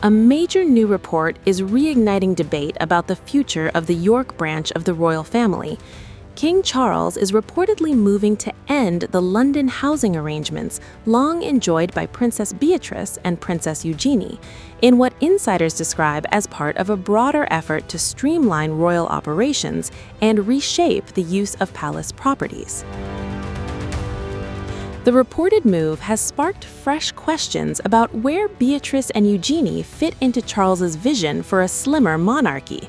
A major new report is reigniting debate about the future of the York branch of the royal family. King Charles is reportedly moving to end the London housing arrangements long enjoyed by Princess Beatrice and Princess Eugenie, in what insiders describe as part of a broader effort to streamline royal operations and reshape the use of palace properties. The reported move has sparked fresh questions about where Beatrice and Eugenie fit into Charles's vision for a slimmer monarchy,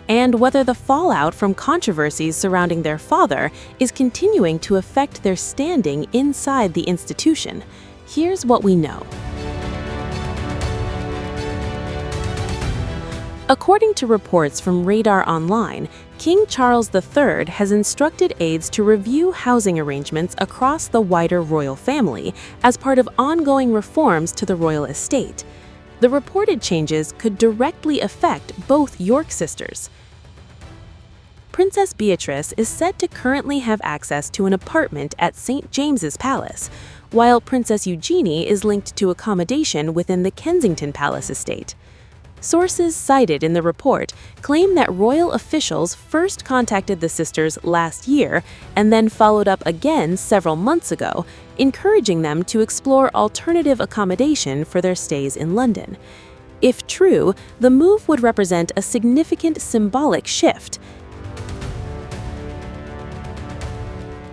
and whether the fallout from controversies surrounding their father is continuing to affect their standing inside the institution. Here's what we know. According to reports from Radar Online, King Charles III has instructed aides to review housing arrangements across the wider royal family as part of ongoing reforms to the royal estate. The reported changes could directly affect both York sisters. Princess Beatrice is said to currently have access to an apartment at St. James's Palace, while Princess Eugenie is linked to accommodation within the Kensington Palace estate. Sources cited in the report claim that royal officials first contacted the sisters last year and then followed up again several months ago, encouraging them to explore alternative accommodation for their stays in London. If true, the move would represent a significant symbolic shift.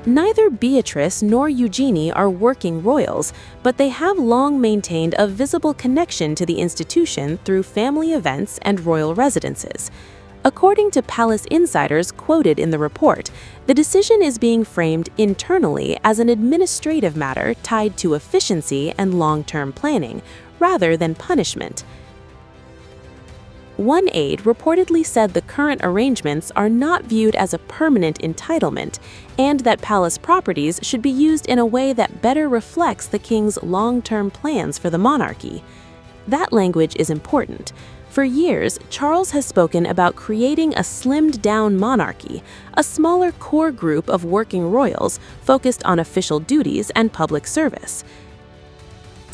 Neither Beatrice nor Eugenie are working royals, but they have long maintained a visible connection to the institution through family events and royal residences. According to palace insiders quoted in the report, the decision is being framed internally as an administrative matter tied to efficiency and long-term planning, rather than punishment. One aide reportedly said the current arrangements are not viewed as a permanent entitlement and that palace properties should be used in a way that better reflects the king's long-term plans for the monarchy. That language is important. For years, Charles has spoken about creating a slimmed-down monarchy, a smaller core group of working royals focused on official duties and public service.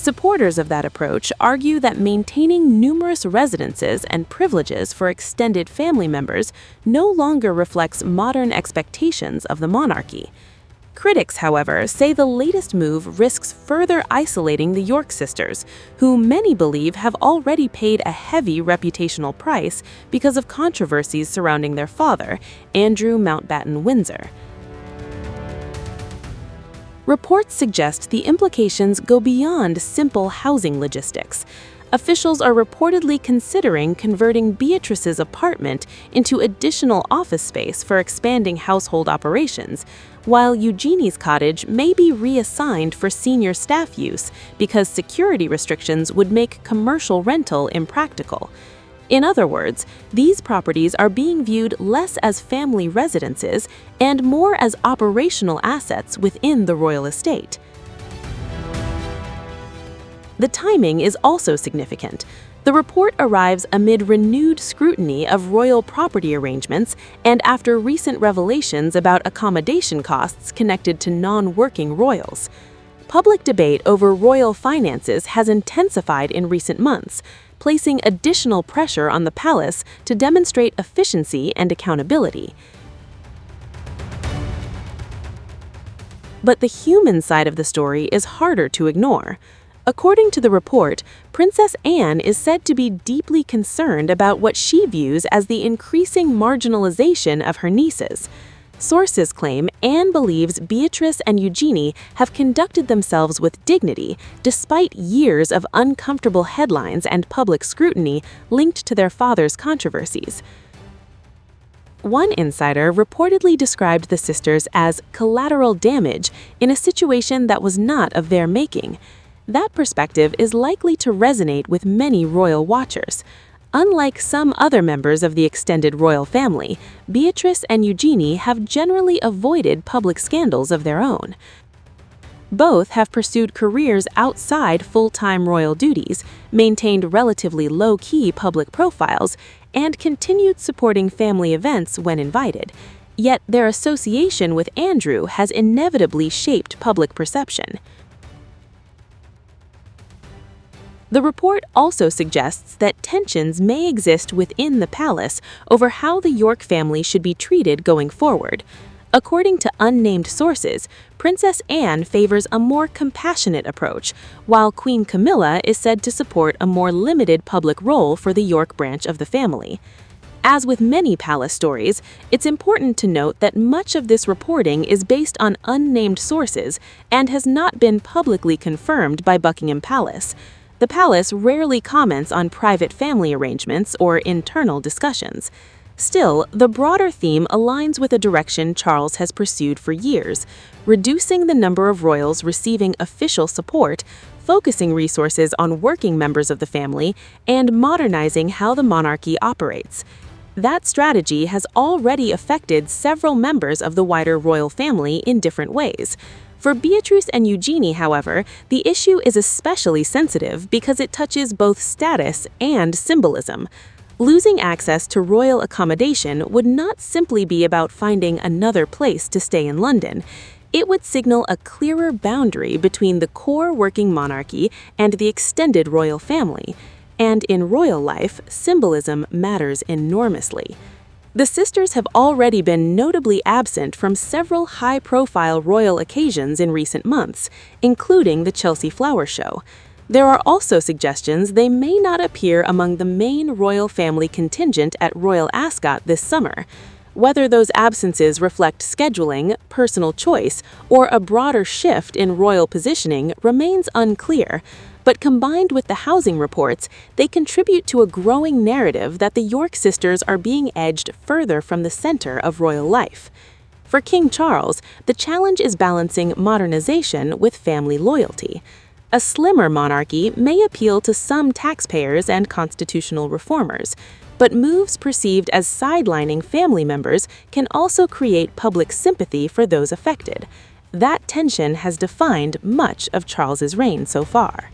Supporters of that approach argue that maintaining numerous residences and privileges for extended family members no longer reflects modern expectations of the monarchy. Critics, however, say the latest move risks further isolating the York sisters, who many believe have already paid a heavy reputational price because of controversies surrounding their father, Andrew Mountbatten-Windsor. Reports suggest the implications go beyond simple housing logistics. Officials are reportedly considering converting Beatrice's apartment into additional office space for expanding household operations, while Eugenie's cottage may be reassigned for senior staff use because security restrictions would make commercial rental impractical. In other words, these properties are being viewed less as family residences and more as operational assets within the royal estate. The timing is also significant. The report arrives amid renewed scrutiny of royal property arrangements and after recent revelations about accommodation costs connected to non-working royals. Public debate over royal finances has intensified in recent months, placing additional pressure on the palace to demonstrate efficiency and accountability. But the human side of the story is harder to ignore. According to the report, Princess Anne is said to be deeply concerned about what she views as the increasing marginalization of her nieces. Sources claim Anne believes Beatrice and Eugenie have conducted themselves with dignity despite years of uncomfortable headlines and public scrutiny linked to their father's controversies. One insider reportedly described the sisters as collateral damage in a situation that was not of their making. That perspective is likely to resonate with many royal watchers. Unlike some other members of the extended royal family, Beatrice and Eugenie have generally avoided public scandals of their own. Both have pursued careers outside full-time royal duties, maintained relatively low-key public profiles, and continued supporting family events when invited. Yet their association with Andrew has inevitably shaped public perception. The report also suggests that tensions may exist within the palace over how the York family should be treated going forward. According to unnamed sources, Princess Anne favors a more compassionate approach, while Queen Camilla is said to support a more limited public role for the York branch of the family. As with many palace stories, it's important to note that much of this reporting is based on unnamed sources and has not been publicly confirmed by Buckingham Palace. The palace rarely comments on private family arrangements or internal discussions. Still, the broader theme aligns with a direction Charles has pursued for years, reducing the number of royals receiving official support, focusing resources on working members of the family, and modernizing how the monarchy operates. That strategy has already affected several members of the wider royal family in different ways. For Beatrice and Eugenie, however, the issue is especially sensitive because it touches both status and symbolism. Losing access to royal accommodation would not simply be about finding another place to stay in London. It would signal a clearer boundary between the core working monarchy and the extended royal family. And in royal life, symbolism matters enormously. The sisters have already been notably absent from several high-profile royal occasions in recent months, including the Chelsea Flower Show. There are also suggestions they may not appear among the main royal family contingent at Royal Ascot this summer. Whether those absences reflect scheduling, personal choice, or a broader shift in royal positioning remains unclear, but combined with the housing reports, they contribute to a growing narrative that the York sisters are being edged further from the center of royal life. For King Charles, the challenge is balancing modernization with family loyalty. A slimmer monarchy may appeal to some taxpayers and constitutional reformers, but moves perceived as sidelining family members can also create public sympathy for those affected. That tension has defined much of Charles's reign so far.